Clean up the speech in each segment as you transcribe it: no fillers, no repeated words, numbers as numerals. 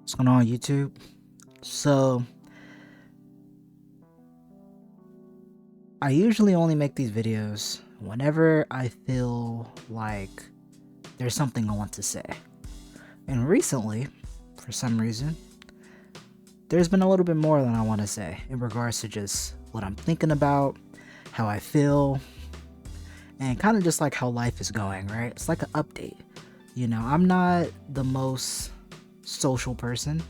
What's going on, YouTube? So, I usually only make these videos whenever I feel like there's something I want to say. And recently, for some reason, there's been a little bit more than I want to say in regards to just what I'm thinking about, how I feel, and kind of just like how life is going, right? It's like an update. I'm not the most social person.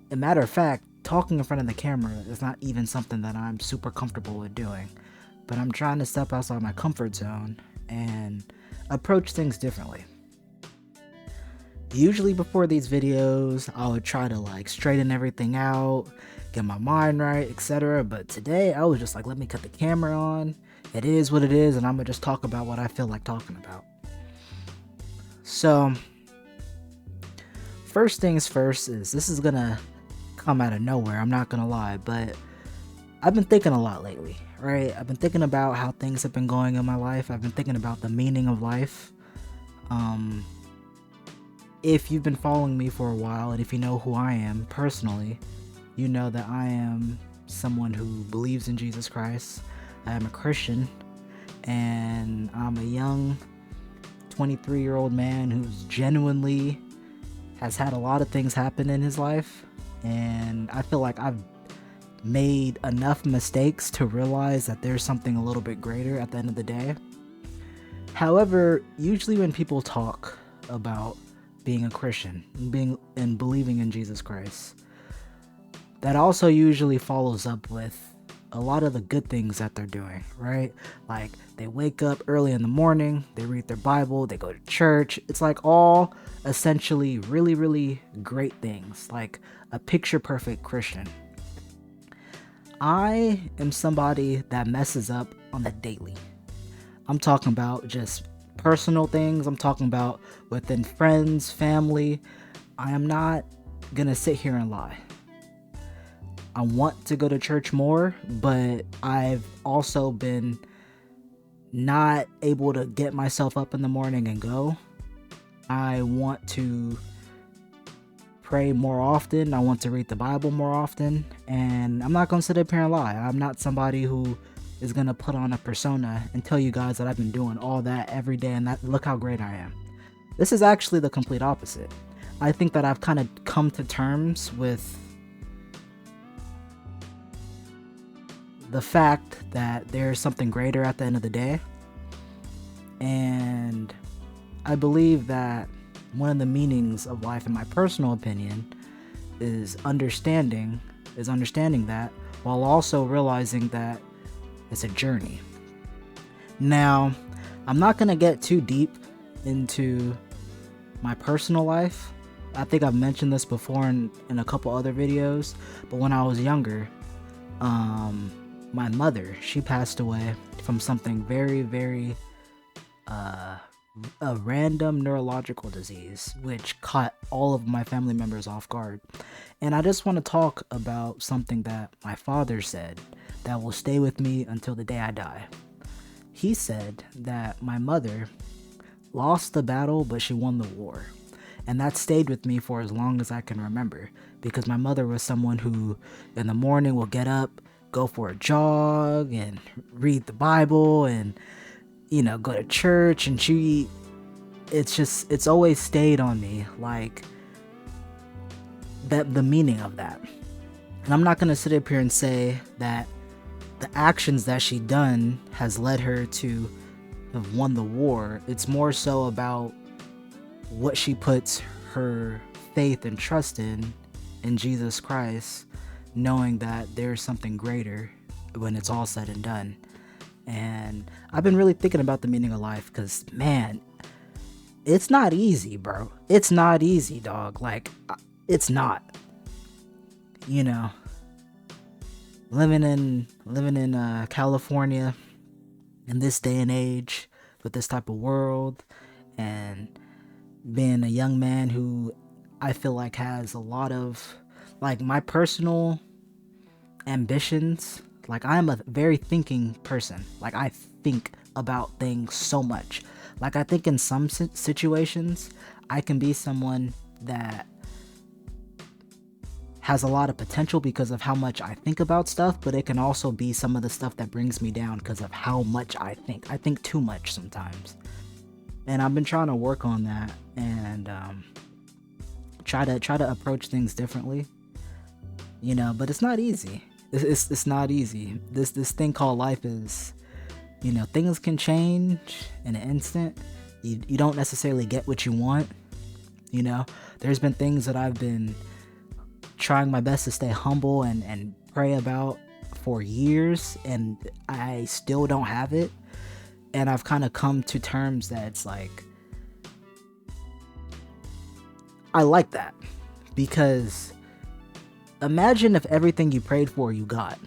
As a matter of fact, talking in front of the camera is not even something that I'm super comfortable with doing. But I'm trying to step outside my comfort zone and approach things differently. Usually before these videos, I would try to straighten everything out, get my mind right, etc. But today I was just like, let me cut the camera on. It is what it is, and I'm gonna just talk about what I feel like talking about. So, first things first is this is gonna come out of nowhere, I'm not gonna lie, but I've been thinking a lot lately, right? I've been thinking about how things have been going in my life. I've been thinking about the meaning of life. If you've been following me for a while, and if you know who I am personally, you know that I am someone who believes in Jesus Christ. I am a Christian, and I'm a young 23-year-old man who's genuinely has had a lot of things happen in his life, and I feel like I've made enough mistakes to realize that there's something a little bit greater at the end of the day. However, usually when people talk about being a Christian and believing in Jesus Christ, that also usually follows up with a lot of the good things that they're doing, right? Like they wake up early in the morning, they read their Bible, they go to church. It's like all essentially really, really great things, like a picture perfect Christian. I am somebody that messes up on the daily. I'm talking about just personal things. I'm talking about within friends, family. I am not gonna sit here and lie. I want to go to church more, but I've also been not able to get myself up in the morning and go. I want to pray more often. I want to read the Bible more often. And I'm not going to sit up here and lie. I'm not somebody who is going to put on a persona and tell you guys that I've been doing all that every day and that look how great I am. This is actually the complete opposite. I think that I've kind of come to terms with the fact that there's something greater at the end of the day. And I believe that one of the meanings of life, in my personal opinion, is understanding that, while also realizing that it's a journey. Now, I'm not going to get too deep into my personal life. I think I've mentioned this before in a couple other videos, but when I was younger, my mother, she passed away from something very, very a random neurological disease, which caught all of my family members off guard. And I just want to talk about something that my father said that will stay with me until the day I die. He said that my mother lost the battle, but she won the war. And that stayed with me for as long as I can remember, because my mother was someone who in the morning will get up, go for a jog, and read the Bible, and go to church, and it's always stayed on me, like that, the meaning of that. And I'm not gonna sit up here and say that the actions that she done has led her to have won the war. It's more so about what she puts her faith and trust in Jesus Christ, knowing that there's something greater when it's all said and done. And I've been really thinking about the meaning of life, because man, it's not easy, bro. It's not easy, dog. Like, it's not. Living in California in this day and age, with this type of world, and being a young man who I feel like has a lot of my personal ambitions. Like, I'm a very thinking person. Like, I think about things so much. Like, I think in some situations, I can be someone that has a lot of potential because of how much I think about stuff, but it can also be some of the stuff that brings me down because of how much I think. I think too much sometimes. And I've been trying to work on that and try to approach things differently. But it's not easy. It's not easy. This thing called life is, things can change in an instant. You don't necessarily get what you want. There's been things that I've been trying my best to stay humble and pray about for years, and I still don't have it. And I've kind of come to terms that it's like, I like that, because imagine if everything you prayed for you got.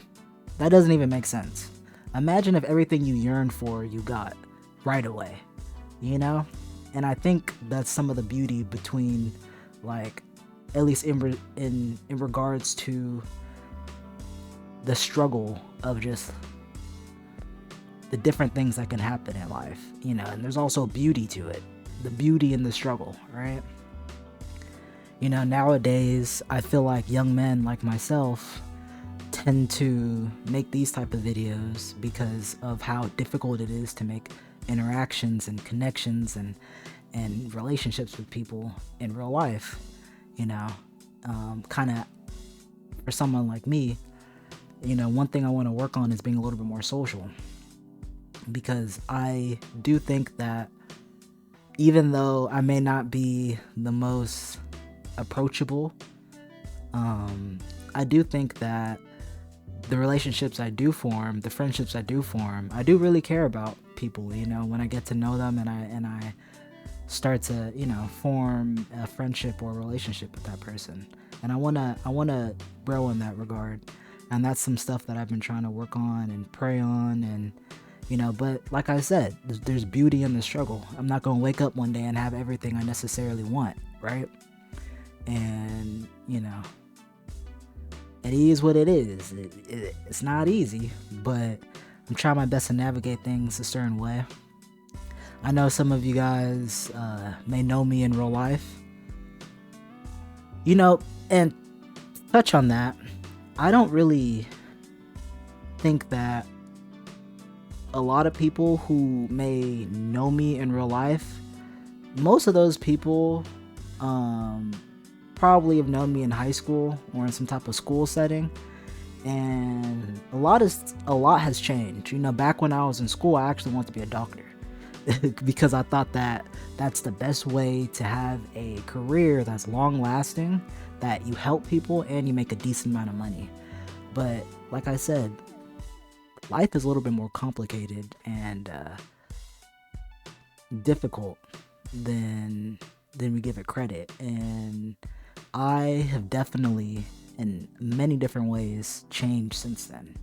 That doesn't even make sense. Imagine if everything you yearned for you got right away, And I think that's some of the beauty between, like, at least in regards to the struggle of just the different things that can happen in life, and there's also beauty to it, the beauty in the struggle, right? Nowadays I feel like young men like myself tend to make these type of videos because of how difficult it is to make interactions and connections and relationships with people in real life. Kind of for someone like me, one thing I want to work on is being a little bit more social, because I do think that even though I may not be the most approachable, I do think that the relationships I do form, the friendships I do form, I do really care about people, when I get to know them and I start to, form a friendship or a relationship with that person. And I want to grow in that regard. And that's some stuff that I've been trying to work on and pray on. And, but like I said, there's beauty in the struggle. I'm not going to wake up one day and have everything I necessarily want, right? And, it is what it is. It's not easy, but I'm trying my best to navigate things a certain way. I know some of you guys may know me in real life. And touch on that, I don't really think that a lot of people who may know me in real life, most of those people probably have known me in high school or in some type of school setting. And a lot has changed. Back when I was in school, I actually wanted to be a doctor. Because I thought that that's the best way to have a career that's long lasting, that you help people and you make a decent amount of money. But like I said, life is a little bit more complicated and difficult than we give it credit. And I have definitely, in many different ways, changed since then.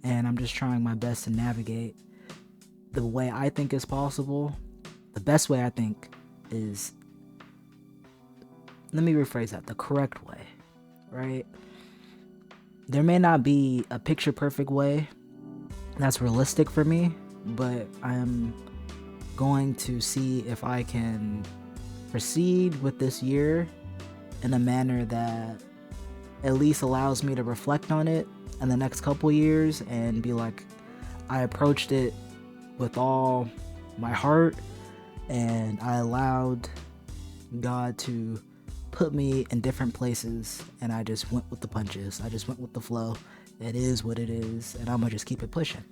And I'm just trying my best to navigate the way I think is possible. The best way I think is, let me rephrase that, the correct way, right? There may not be a picture perfect way that's realistic for me, but I'm going to see if I can proceed with this year in a manner that at least allows me to reflect on it in the next couple years and be like, I approached it with all my heart, and I allowed God to put me in different places, and I just went with the punches. I just went with the flow. It is what it is, and I'm gonna just keep it pushing.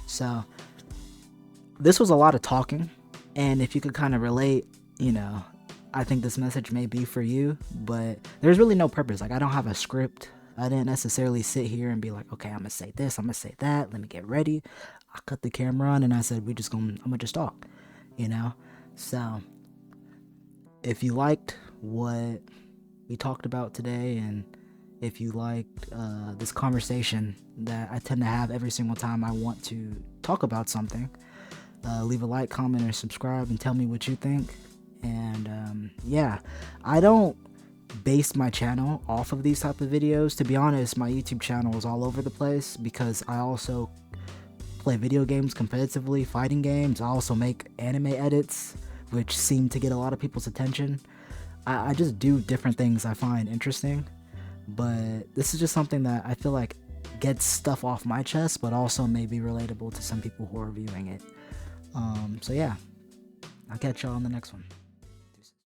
So this was a lot of talking, and if you could kind of relate, I think this message may be for you, but there's really no purpose. Like, I don't have a script. I didn't necessarily sit here and be like, okay, I'm gonna say this, I'm gonna say that, let me get ready. I cut the camera on and I said, I'm gonna just talk, So if you liked what we talked about today, and if you liked this conversation that I tend to have every single time I want to talk about something, leave a like, comment, or subscribe and tell me what you think. And I don't base my channel off of these type of videos. To be honest, my YouTube channel is all over the place because I also play video games competitively, fighting games. I also make anime edits, which seem to get a lot of people's attention. I just do different things I find interesting. but this is just something that I feel like gets stuff off my chest, but also may be relatable to some people who are viewing it. So yeah, I'll catch y'all on the next one.